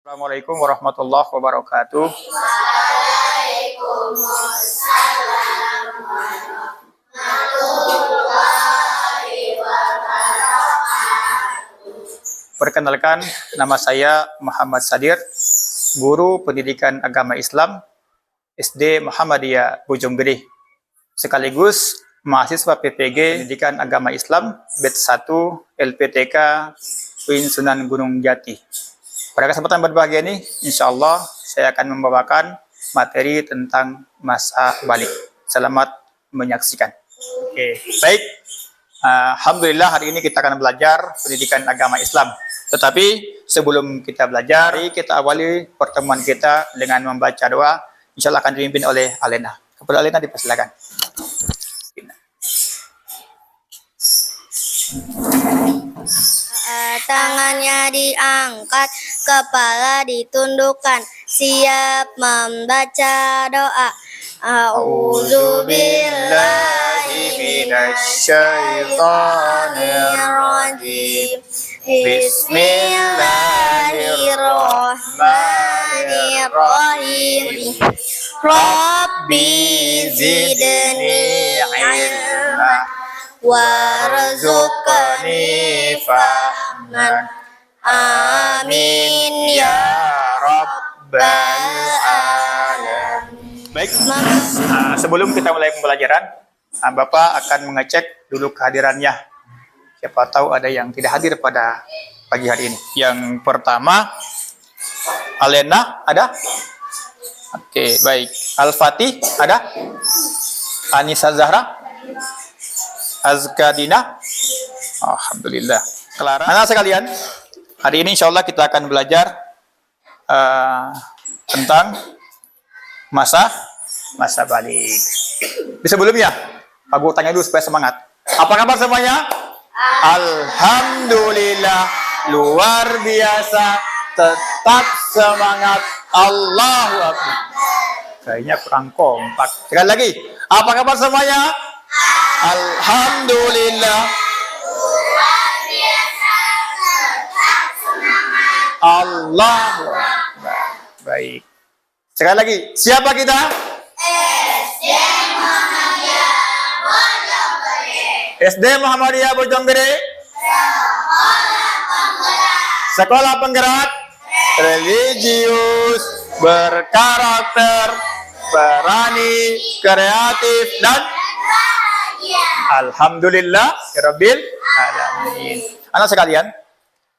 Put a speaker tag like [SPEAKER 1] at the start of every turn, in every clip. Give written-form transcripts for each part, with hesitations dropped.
[SPEAKER 1] Assalamualaikum warahmatullahi wabarakatuh.
[SPEAKER 2] Waalaikumsalam warahmatullahi wabarakatuh.
[SPEAKER 1] Perkenalkan, nama saya Muhammad Sadir, guru pendidikan agama Islam SD Muhammadiyah Bojonggede, sekaligus mahasiswa PPG Pendidikan Agama Islam Batch 1 LPTK UIN Sunan Gunung Jati. Pada kesempatan berbahagia ini, insya Allah saya akan membawakan materi tentang masa balik. Selamat menyaksikan. Oke, baik. Alhamdulillah hari ini kita akan belajar pendidikan agama Islam. Tetapi sebelum kita belajar, kita awali pertemuan kita dengan membaca doa. Insya Allah akan dipimpin oleh Alena. Kepada Alena dipersilakan.
[SPEAKER 2] Tangannya diangkat, kepala ditundukkan, siap membaca doa. A'udzubillahi minasyaitonirrajim. Bismillahirrahmanirrahim. Rabbi zidni ilma warzuqni fahman. Amin ya rabbal alamin.
[SPEAKER 1] Baik, sebelum kita mulai pembelajaran, Bapak akan mengecek dulu kehadirannya. Siapa tahu ada yang tidak hadir pada pagi hari ini. Yang pertama, Alena ada? Oke, baik. Al-Fatih ada? Anissa Zahra? Azkadina? Alhamdulillah. Clara. Anak sekalian, hari ini insya Allah kita akan belajar tentang masa balik. Di sebelumnya, Pak Guru tanya dulu supaya semangat. Apa kabar semuanya? Alhamdulillah, luar biasa, tetap semangat. Allahu Akbar. Kayaknya kurang kompak. Sekali lagi, apa kabar semuanya? Alhamdulillah,
[SPEAKER 2] Luar biasa, tetap semangat.
[SPEAKER 1] Allahu Akbar. Baik. Sekali lagi, siapa kita?
[SPEAKER 2] SD Muhammadiyah Bojonggede.
[SPEAKER 1] SD Muhammadiyah Bojonggede.
[SPEAKER 2] Sekolah penggerak.
[SPEAKER 1] Religius, berkarakter, berani, kreatif, dan Alhamdulillah Rabbil Alamin. Anak sekalian,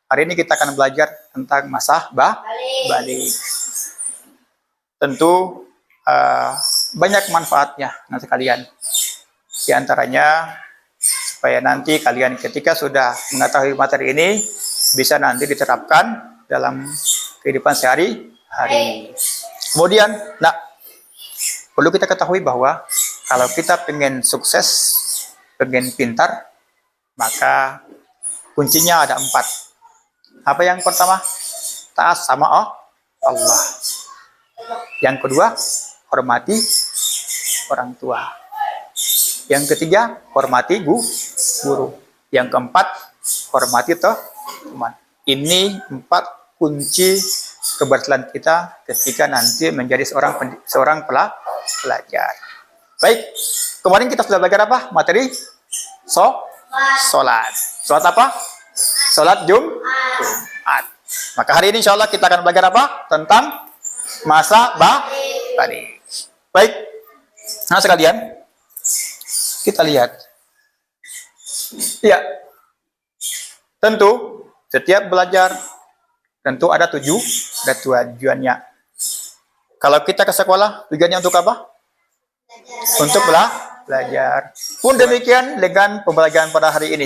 [SPEAKER 1] hari ini kita akan belajar tentang masa balik. Tentu banyak manfaatnya, anak sekalian. Di antaranya supaya nanti kalian ketika sudah mengetahui materi ini bisa nanti diterapkan dalam kehidupan sehari-hari. Kemudian, perlu kita ketahui bahwa kalau kita pengen sukses, pengen pintar, maka kuncinya ada 4. Apa yang pertama? Taat sama Allah. Yang kedua, hormati orang tua. Yang ketiga, hormati guru. Yang keempat, hormati teman. Ini 4 kunci keberhasilan kita ketika nanti menjadi seorang pelajar. Baik, kemarin kita sudah belajar apa? Materi sholat. Sholat apa? Sholat Jumat. Maka hari ini insya Allah kita akan belajar apa? Tentang masa balik. Baik, nah sekalian, kita lihat. Ya, tentu setiap belajar tentu ada tujuannya. Kalau kita ke sekolah, tujuannya untuk apa? Untuk belajar. Pun demikian dengan pembelajaran pada hari ini.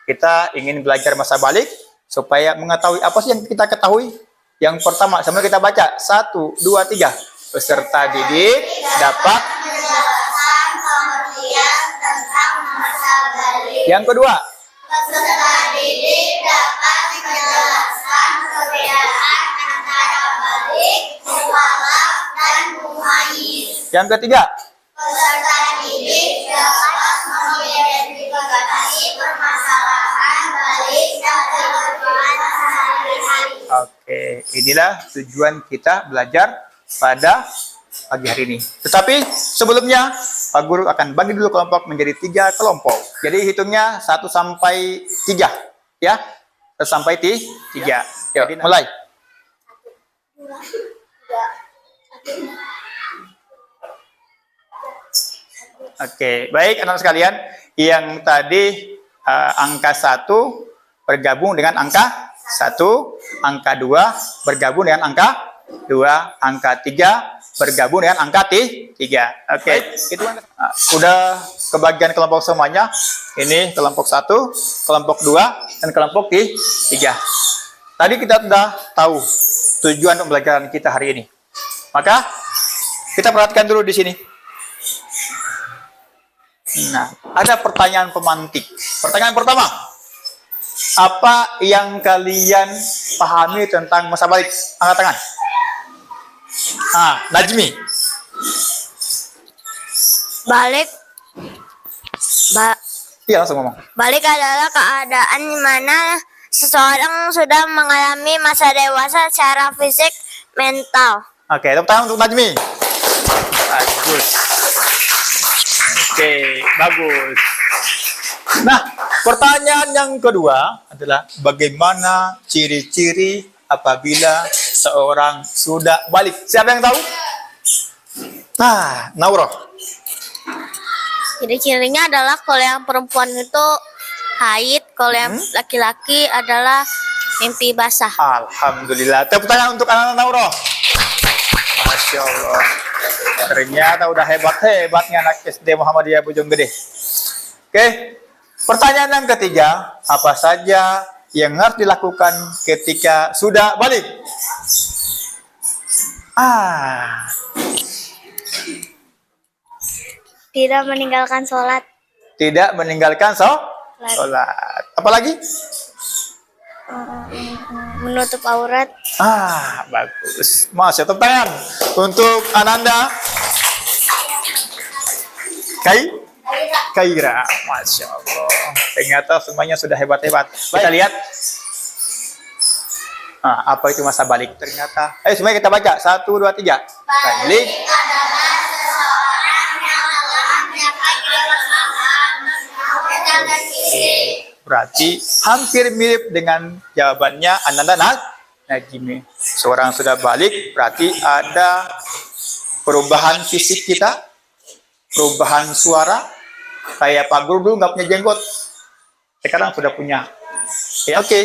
[SPEAKER 1] Kita ingin belajar masa balik supaya mengetahui apa sih yang kita ketahui. Yang pertama, sama kita baca. 1, 2, 3. Peserta didik dapat
[SPEAKER 2] menjelaskan pengertian tentang masa balik.
[SPEAKER 1] Yang kedua,
[SPEAKER 2] Peserta didik dapat menjelaskan perbedaan antara balik, mualaf, dan mumayyiz.
[SPEAKER 1] yang ketiga,
[SPEAKER 2] Peserta didik dapat mengidentifikasi permasalahan balik dan kehidupan sehari-hari.
[SPEAKER 1] oke. inilah tujuan kita belajar pada pagi hari ini. Tetapi sebelumnya, Pak Guru akan bagi dulu kelompok menjadi 3 kelompok. Jadi hitungnya 1 sampai 3, ya. 1 sampai 3. Yuk, mulai. Oke, baik anak sekalian. Yang tadi angka 1 bergabung dengan angka 1, angka 2 bergabung dengan angka 2, angka 3 bergabung dengan angka 3. Oke, itu udah kebagian kelompok semuanya. Ini kelompok 1, kelompok 2, dan kelompok 3. Tadi kita sudah tahu tujuan pembelajaran kita hari ini. Maka kita perhatikan dulu di sini. Nah, ada pertanyaan pemantik. Pertanyaan pertama, apa yang kalian pahami tentang masa balik? Angkat tangan. Najmi.
[SPEAKER 3] Balik
[SPEAKER 1] Iya, langsung ngomong.
[SPEAKER 3] balik adalah keadaan di mana seseorang sudah mengalami masa dewasa secara fisik, mental.
[SPEAKER 1] Oke, tepuk tangan untuk Najmi. Bagus. Oke, bagus. Nah, pertanyaan yang kedua adalah bagaimana ciri-ciri apabila seorang sudah balik? Siapa yang tahu? Nauro.
[SPEAKER 3] Ciri-cirinya adalah kalau yang perempuan itu haid, kalau yang laki-laki adalah mimpi basah.
[SPEAKER 1] Alhamdulillah. Tepuk tangan untuk anak-anak Nauro. Masya Allah. Ternyata udah hebat-hebatnya anak SD Muhammadiyah Bojonggede. Oke. Pertanyaan yang ketiga, apa saja yang harus dilakukan ketika sudah balik?
[SPEAKER 3] Tidak meninggalkan sholat.
[SPEAKER 1] Tidak meninggalkan sholat. Apalagi?
[SPEAKER 3] Menutup aurat.
[SPEAKER 1] Bagus. Mas, tepuk tangan untuk Ananda. Kaira. Masya Allah. Ternyata semuanya sudah hebat-hebat. Kita lihat. Apa itu masa balik? Ternyata. Ayo semuanya kita baca. 1, 2, 3. Balik. Berarti hampir mirip dengan jawabannya Ananda Najmi. Seorang sudah balik, berarti ada perubahan fisik kita, perubahan suara. Kayak Pak Guru dulu nggak punya jenggot, sekarang sudah punya. Ya, oke.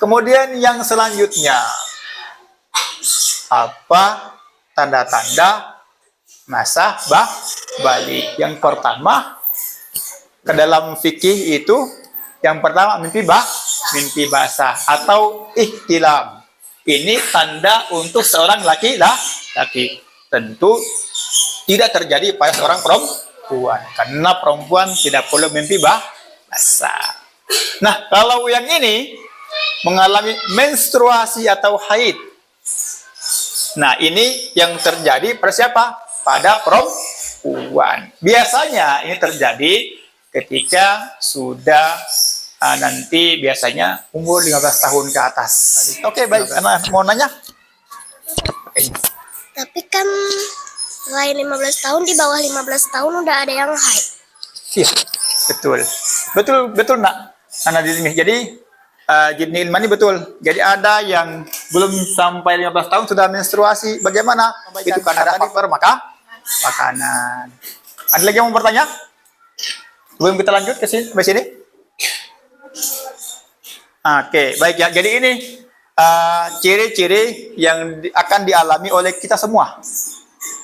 [SPEAKER 1] Kemudian yang selanjutnya, apa tanda-tanda masa balik? Yang pertama, ke dalam fikih itu yang pertama mimpi basah atau ihtilam. Ini tanda untuk seorang laki-laki. Tentu tidak terjadi pada seorang perempuan karena perempuan tidak perlu mimpi basah. Nah, kalau yang ini mengalami menstruasi atau haid. Nah, ini yang terjadi pada siapa? Pada perempuan. Biasanya ini terjadi ketika sudah nanti biasanya umur 15 tahun ke atas. Oke, baik. Anak mau nanya?
[SPEAKER 3] Tapi kan selain 15 tahun, di bawah 15 tahun udah ada yang haid.
[SPEAKER 1] Iya, betul nak. Anak di sini. Jadi Jidni Ilmani betul. Jadi ada yang belum sampai 15 tahun sudah menstruasi. Bagaimana? Itu karena tadi makanan. Ada lagi yang mau bertanya? Sebelum kita lanjut ke sini. Oke, baik ya. Jadi ini ciri-ciri yang akan dialami oleh kita semua.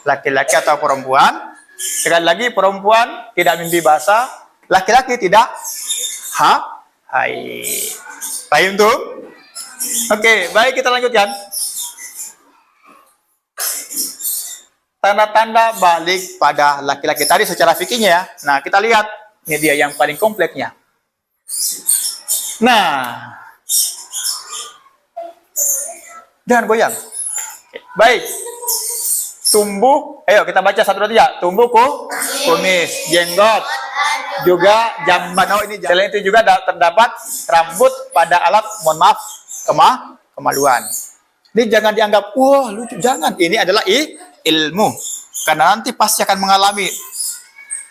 [SPEAKER 1] Laki-laki atau perempuan. Sekali lagi, perempuan tidak mimpi basah. Laki-laki tidak haid. Paham tuh? Oke, baik, kita lanjutkan. Tanda-tanda balik pada laki-laki tadi secara fikihnya ya. Nah, kita lihat. Ini dia yang paling kompleknya. Nah. Jangan goyang. Oke, baik. Tumbuh, ayo kita baca 1, 2, 3. Tumbuh kumis, jenggot, juga jamban. Ini selain itu juga terdapat rambut pada alat, mohon maaf, kemaluan. Ini jangan dianggap, wah lucu, jangan. Ini adalah ilmu. Karena nanti pasti akan mengalami.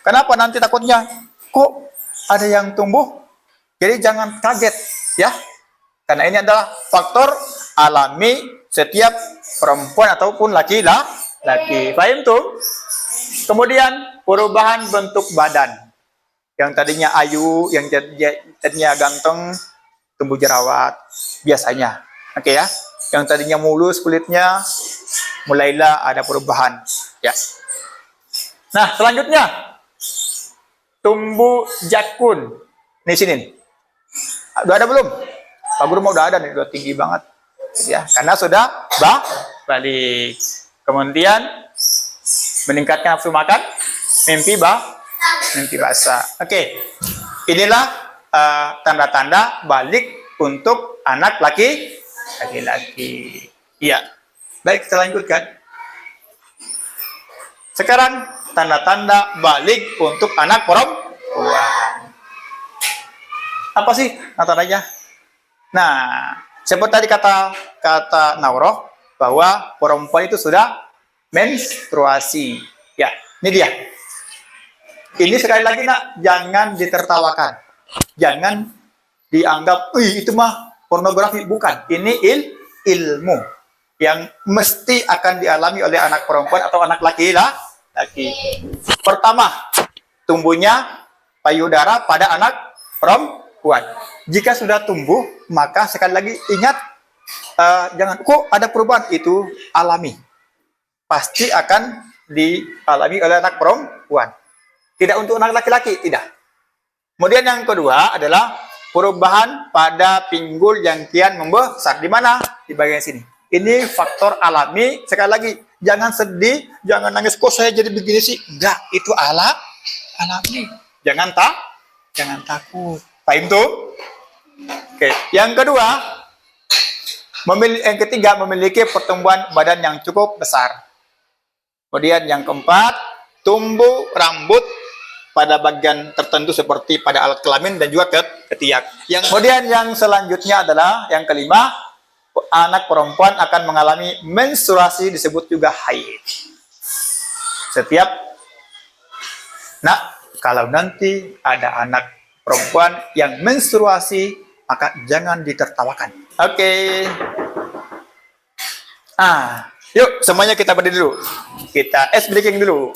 [SPEAKER 1] Kenapa nanti takutnya? Kok ada yang tumbuh? Jadi jangan kaget, ya. Karena ini adalah faktor alami setiap perempuan ataupun laki-laki. Paham tuh? Kemudian perubahan bentuk badan. Yang tadinya ayu, yang tadinya ganteng, tumbuh jerawat biasanya. Oke ya. Yang tadinya mulus kulitnya, mulailah ada perubahan. Ya. Nah, selanjutnya tumbuh jakun. Nih sini. Nih. Udah ada belum? Pak Guru mau udah ada nih, udah tinggi banget. Ya, karena sudah balik. Kemudian meningkatkan nafsu makan, mimpi basah. Oke. Inilah tanda-tanda balik untuk anak laki-laki. Iya. Baik, kita lanjutkan. Sekarang tanda-tanda balik untuk anak perempuan. Apa sih tandanya? Nah, seperti tadi kata Nauroh bahwa perempuan itu sudah menstruasi. Ya, ini dia. Ini sekali lagi nak, jangan ditertawakan. Jangan dianggap, itu mah pornografi. Bukan. Ini ilmu yang mesti akan dialami oleh anak perempuan atau anak laki-laki. Pertama, tumbuhnya payudara pada anak perempuan. Jika sudah tumbuh, maka sekali lagi ingat, jangan kok ada perubahan, itu alami. Pasti akan dialami oleh anak perempuan. Tidak untuk anak laki-laki, tidak. Kemudian yang kedua adalah perubahan pada pinggul yang kian membesar. Di mana? Di bagian sini. Ini faktor alami. Sekali lagi, jangan sedih, jangan nangis. Kok saya jadi begini sih? Enggak, itu alami. Jangan takut. Paham tuh? Oke. Yang kedua, yang ketiga, memiliki pertumbuhan badan yang cukup besar. Kemudian yang keempat, tumbuh rambut pada bagian tertentu seperti pada alat kelamin dan juga ketiak. Kemudian yang selanjutnya adalah yang kelima, anak perempuan akan mengalami menstruasi, disebut juga haid. Kalau nanti ada anak perempuan yang menstruasi, maka jangan ditertawakan. Oke. Yuk semuanya kita berdiri dulu. Kita ice breaking dulu.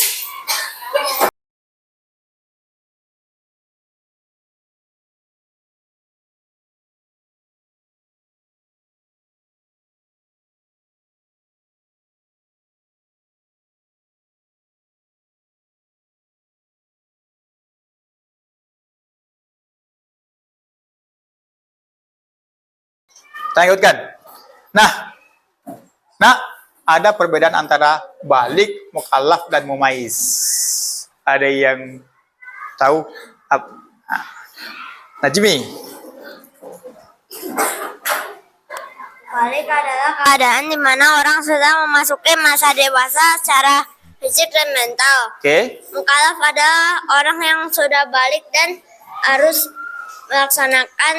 [SPEAKER 1] Lanjutkan. Nah, ada perbedaan antara balik, mukallaf, dan mumaiz. Ada yang tahu? Najmi.
[SPEAKER 3] Balik adalah keadaan di mana orang sudah memasuki masa dewasa secara fisik dan mental.
[SPEAKER 1] Oke.
[SPEAKER 3] Mukallaf adalah orang yang sudah balik dan harus melaksanakan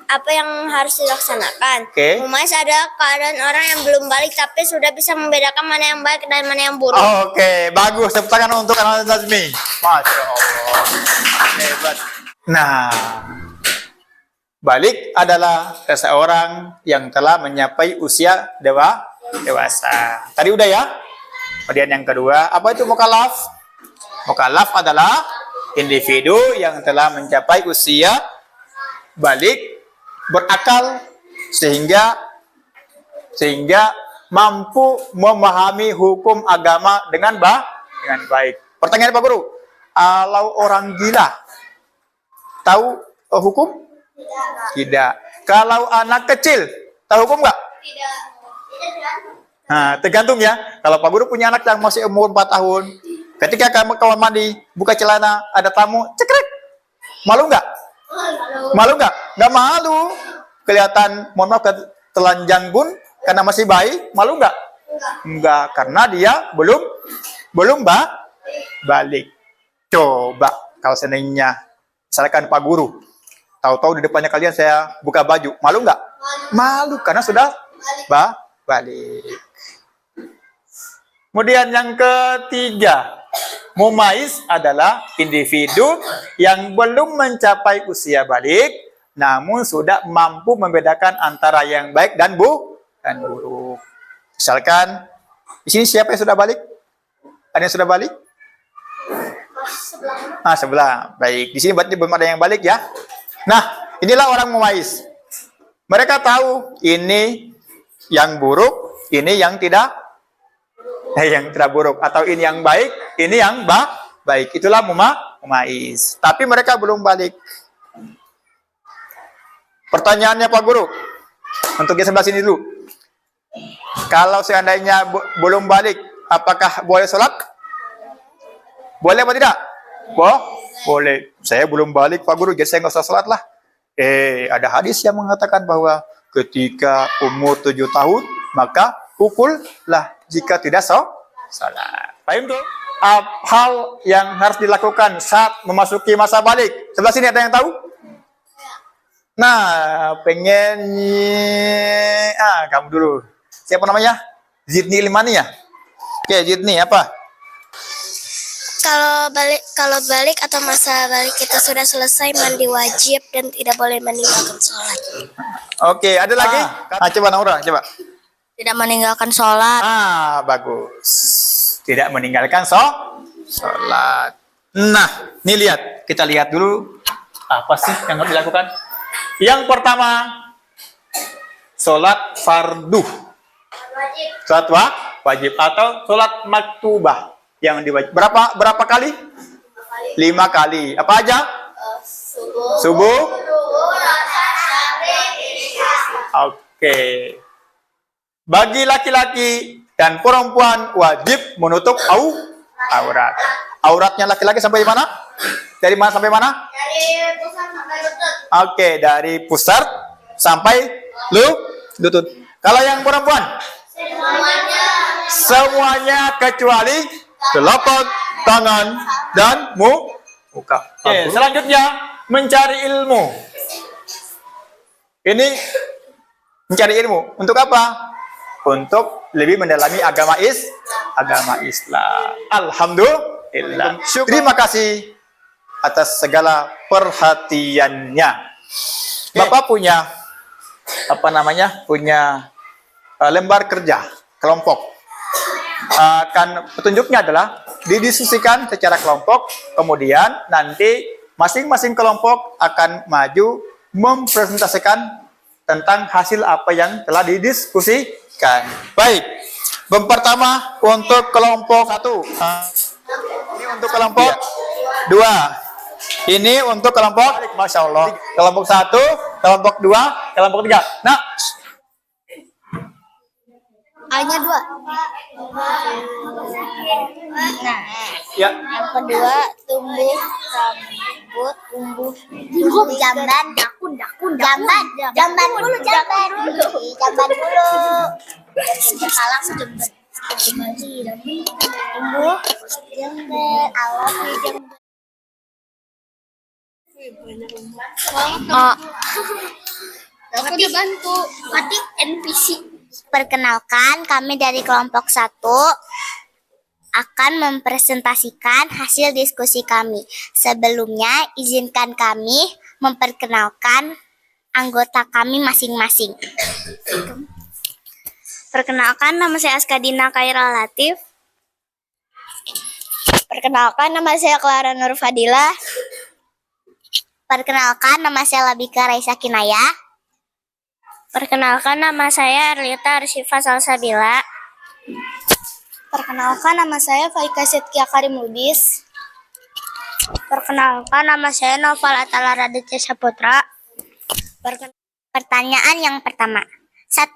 [SPEAKER 3] apa yang harus dilaksanakan.
[SPEAKER 1] Oke.
[SPEAKER 3] Mumaiz adalah keadaan orang yang belum balik tapi sudah bisa membedakan mana yang baik dan mana yang buruk.
[SPEAKER 1] Oke, bagus. Tepuk tangan untuk anak Najmi. Masya Allah. Hebat. Nah, balik adalah seseorang yang telah mencapai usia dewasa. Tadi udah ya? Kemudian yang kedua, apa itu mukallaf? Mukallaf adalah individu yang telah mencapai usia balik, berakal, sehingga mampu memahami hukum agama dengan baik. Pertanyaan Pak Guru, kalau orang gila tahu hukum? Tidak. Kalau anak kecil tahu hukum nggak?
[SPEAKER 2] Tidak.
[SPEAKER 1] Nah, tergantung ya. Kalau Pak Guru punya anak yang masih umur 4 tahun, ketika kamu kamar mandi, buka celana, ada tamu, cekrek. Malu nggak? Malu nggak? Nggak malu. Kelihatan, mohon maaf, telanjang pun karena masih bayi, malu nggak? Enggak, karena dia belum balik. Coba kalau seandainya, misalkan Pak Guru, tahu-tahu di depannya kalian saya buka baju, malu nggak? Malu, karena sudah balik. Kemudian yang ketiga, mumaiz adalah individu yang belum mencapai usia balik, namun sudah mampu membedakan antara yang baik dan buruk. Misalkan, di sini siapa yang sudah balik? Ada yang sudah balik? Sebelah. Baik, di sini berarti belum ada yang balik ya. Nah, inilah orang mumaiz. Mereka tahu ini yang buruk, ini yang tidak buruk, atau ini yang baik, ini yang baik. Itulah mumaiz. Tapi mereka belum balik. Pertanyaannya Pak Guru, untuk yang sebelah sini dulu. Kalau seandainya belum balik, apakah boleh sholat? Boleh apa tidak? Boleh. Saya belum balik Pak Guru, jadi saya nggak usah sholat lah. Ada hadis yang mengatakan bahwa ketika umur 7 tahun, maka pukullah jika tidak sholat. Paham tuh? Hal yang harus dilakukan saat memasuki masa balik. Sebelah sini ada yang tahu? Nah, kamu dulu. Siapa namanya? Zidni Ilmani ya? Oke, Zidni apa?
[SPEAKER 3] Kalau balik atau masa balik kita sudah selesai, mandi wajib dan tidak boleh meninggalkan sholat.
[SPEAKER 1] Oke, ada lagi? Coba Naura, coba.
[SPEAKER 3] Tidak meninggalkan sholat.
[SPEAKER 1] Bagus. Tidak meninggalkan sholat. Nah, nih lihat. Kita lihat dulu apa sih yang harus dilakukan. Yang pertama, sholat fardu. Sholat wajib atau sholat maktubah yang diwajib. Berapa kali? 5 kali. Apa aja? Subuh. Oke. Bagi laki-laki dan perempuan wajib menutup aurat. Auratnya laki-laki sampai mana? Dari mana sampai mana?
[SPEAKER 2] Dari pusat sampai lutut.
[SPEAKER 1] Oke, dari pusat sampai lutut. Kalau yang perempuan? Semuanya kecuali telapak tangan dan muka. Oke, selanjutnya mencari ilmu. Ini mencari ilmu untuk apa? Untuk lebih mendalami agama Islam. Alhamdulillah. Terima kasih atas segala perhatiannya. Bapak punya lembar kerja kelompok. Petunjuknya adalah didiskusikan secara kelompok, kemudian nanti masing-masing kelompok akan maju mempresentasikan tentang hasil apa yang telah didiskusikan. Baik, pertama untuk kelompok 1. Ini untuk kelompok 2. Ini untuk kelompok, Masya Allah, kelompok 1, kelompok 2, kelompok 3. Nah,
[SPEAKER 3] A-nya 2. Nah,
[SPEAKER 1] ya.
[SPEAKER 3] yang kedua tumbuh rambut, tumbuh jamban, jamban dulu. Kalang sejember. Tumbuh jamban, alam jamban. Aku dibantu. Mati NPC. Perkenalkan, kami dari kelompok 1 akan mempresentasikan hasil diskusi kami. Sebelumnya, izinkan kami memperkenalkan anggota kami masing-masing. Perkenalkan, nama saya Askadina Khairul Latif. Perkenalkan, nama saya Clara Nur Fadila. Perkenalkan, nama saya Labika Raisa Kinaya. Perkenalkan, nama saya Arlita Arsyifa Salsabila. Perkenalkan, nama saya Faika Setkia Karim Lubis. Perkenalkan, nama saya Noval Atala Raditya Saputra. Pertanyaan yang pertama. 1.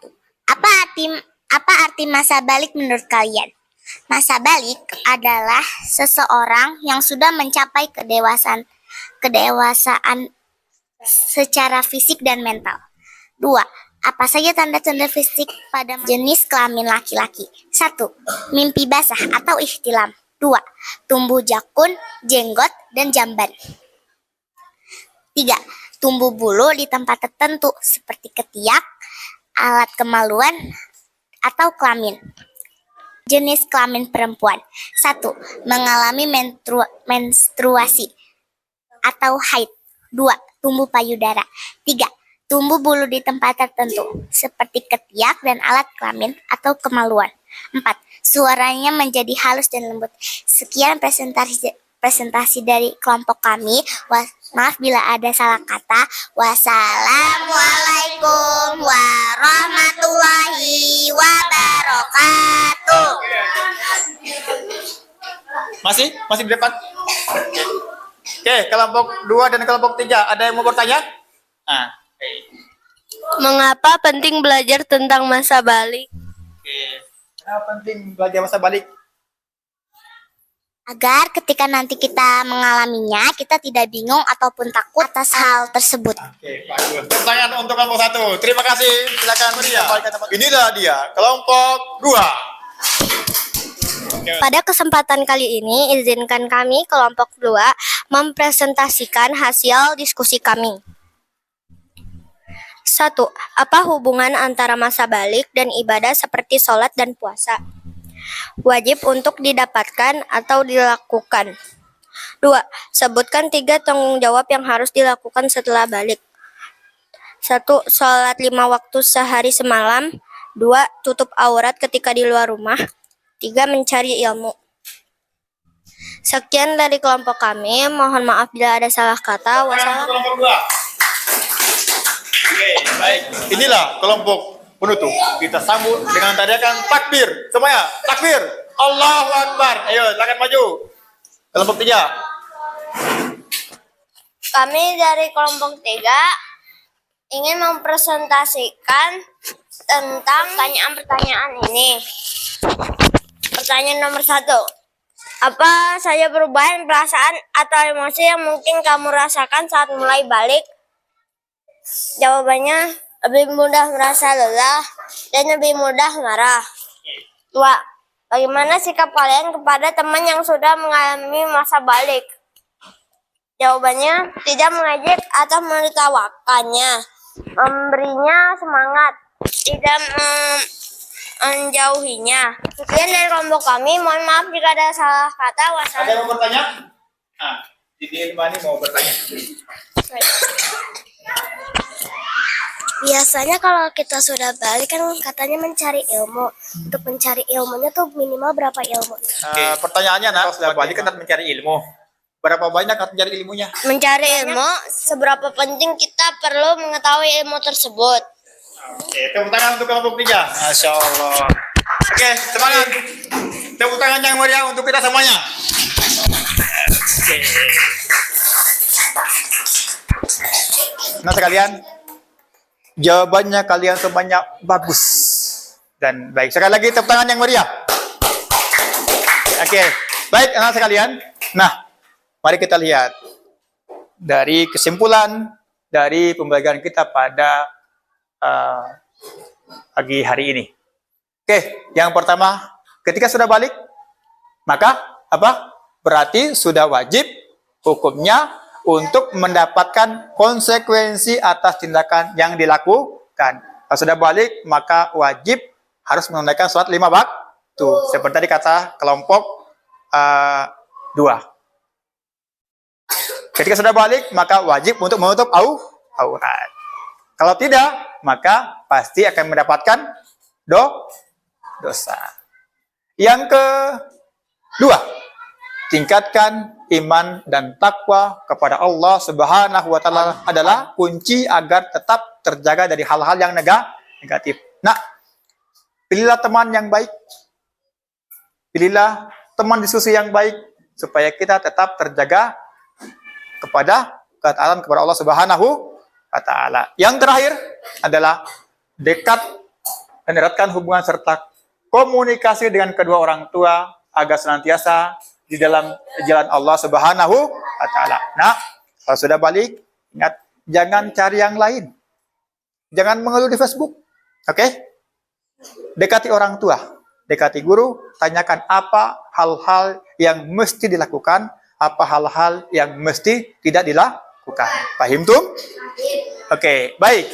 [SPEAKER 3] Apa arti masa balik menurut kalian? Masa balik adalah seseorang yang sudah mencapai kedewasaan secara fisik dan mental. 2. Apa saja tanda-tanda fisik pada jenis kelamin laki-laki? 1. Mimpi basah atau ihtilam. 2. Tumbuh jakun, jenggot, dan jamban. 3. Tumbuh bulu di tempat tertentu seperti ketiak alat kemaluan atau kelamin. Jenis kelamin perempuan. 1. Mengalami menstruasi atau haid. 2. Tumbuh payudara. 3. Tumbuh bulu di tempat tertentu, seperti ketiak dan alat kelamin atau kemaluan. 4. Suaranya menjadi halus dan lembut. Sekian presentasi dari kelompok kami. Maaf bila ada salah kata. Wassalamualaikum warahmatullahi wabarakatuh.
[SPEAKER 1] Masih di depan. Oke, kelompok 2 dan kelompok 3 ada yang mau bertanya? Nah,
[SPEAKER 4] Mengapa penting belajar tentang masa balik?
[SPEAKER 1] oke. Kenapa penting belajar masa balik?
[SPEAKER 3] Agar ketika nanti kita mengalaminya, kita tidak bingung ataupun takut atas hal tersebut.
[SPEAKER 1] Oke, bagus. Tepuk tangan untuk kelompok 1. Terima kasih. Silakan Maria. Inilah dia, kelompok 2.
[SPEAKER 4] Pada kesempatan kali ini, izinkan kami kelompok 2 mempresentasikan hasil diskusi kami. 1. Apa hubungan antara masa balik dan ibadah seperti sholat dan puasa? Wajib untuk didapatkan atau dilakukan. 2. Sebutkan 3 tanggung jawab yang harus dilakukan setelah balik. 1. Sholat 5 waktu sehari semalam. 2. Tutup aurat ketika di luar rumah. 3. Mencari ilmu. Sekian dari kelompok kami. Mohon maaf bila ada salah kata. Wassalamualaikum.
[SPEAKER 1] Kelompok 2. Oke, baik. Inilah kelompok penutup. Kita sambut dengan tarikan takbir. Semuanya, takbir. Allahu Akbar. Ayo, silakan maju. Kelompok 3.
[SPEAKER 4] Kami dari kelompok 3 ingin mempresentasikan tentang pertanyaan ini. Pertanyaan nomor 1. Apa saja perubahan perasaan atau emosi yang mungkin kamu rasakan saat mulai balik? Jawabannya, lebih mudah merasa lelah dan lebih mudah marah. 2. Bagaimana sikap kalian kepada teman yang sudah mengalami masa balik? Jawabannya, tidak mengejek atau menertawakannya, memberinya semangat, tidak menjauhinya. Sekian dari kelompok kami, mohon maaf jika ada salah kata.
[SPEAKER 1] Ada yang mau bertanya? Nah, Didi Ilmani mau bertanya.
[SPEAKER 3] Biasanya kalau kita sudah balik kan katanya mencari ilmu. Untuk mencari ilmunya tuh minimal berapa ilmu?
[SPEAKER 1] Pertanyaannya, nah, sudah balik kan mencari ilmu. Berapa banyak kan mencari ilmunya?
[SPEAKER 4] Mencari ilmu, seberapa penting kita perlu mengetahui ilmu tersebut.
[SPEAKER 1] Oke, tepuk tangan untuk kelompok 3. Masya Allah. Oke, semangat. Tepuk tangan yang meriah untuk kita semuanya. Oke. Nah sekalian, jawabannya kalian semuanya bagus dan baik. Sekali lagi tepuk tangan yang meriah. Oke, baik anak sekalian. Nah, mari kita lihat dari kesimpulan dari pembelajaran kita pada pagi hari ini. Oke, yang pertama, ketika sudah balik, maka apa? Berarti sudah wajib hukumnya untuk mendapatkan konsekuensi atas tindakan yang dilakukan. Kalau sudah balik, maka wajib harus menunaikan sholat 5 waktu. Seperti tadi kata kelompok 2. Ketika sudah balik, maka wajib untuk menutup aurat. Kalau tidak, maka pasti akan mendapatkan dosa. Yang kedua, tingkatkan iman dan takwa kepada Allah Subhanahu wa Ta'ala adalah kunci agar tetap terjaga dari hal-hal yang negatif. Nah, pilihlah teman yang baik, pilihlah teman diskusi yang baik supaya kita tetap terjaga kepada ketaatan kepada Allah Subhanahu wa Ta'ala. Yang terakhir adalah dekat dan eratkan hubungan serta komunikasi dengan kedua orang tua agar senantiasa di dalam jalan Allah Subhanahu wa Ta'ala. Nah, kalau sudah balik, ingat jangan cari yang lain. Jangan mengeluh di Facebook. Oke? Dekati orang tua, dekati guru, tanyakan apa hal-hal yang mesti dilakukan, apa hal-hal yang mesti tidak dilakukan. Paham tuh? Oke, baik.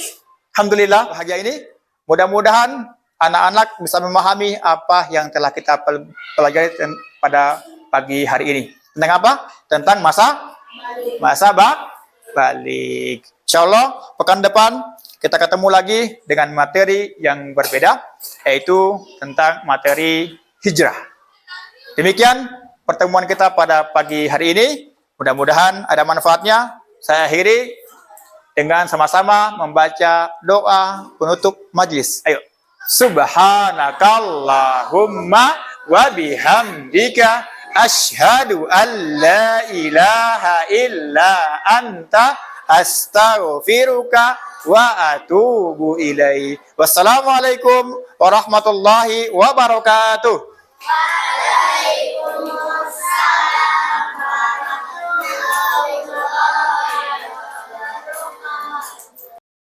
[SPEAKER 1] Alhamdulillah bahagia ini Mudah-mudahan anak-anak bisa memahami apa yang telah kita pelajari pada pagi hari ini. Tentang apa? Tentang masa balik. Insya Allah pekan depan kita ketemu lagi dengan materi yang berbeda, yaitu tentang materi hijrah. Demikian pertemuan kita pada pagi hari ini. Mudah-mudahan ada manfaatnya. Saya akhiri dengan sama-sama membaca doa penutup majlis. Ayo. Subhanakallahumma wa bihamdika asyhadu an la ilaha illa anta astaghfiruka wa atubu ilaih. Wassalamualaikum warahmatullahi wabarakatuh.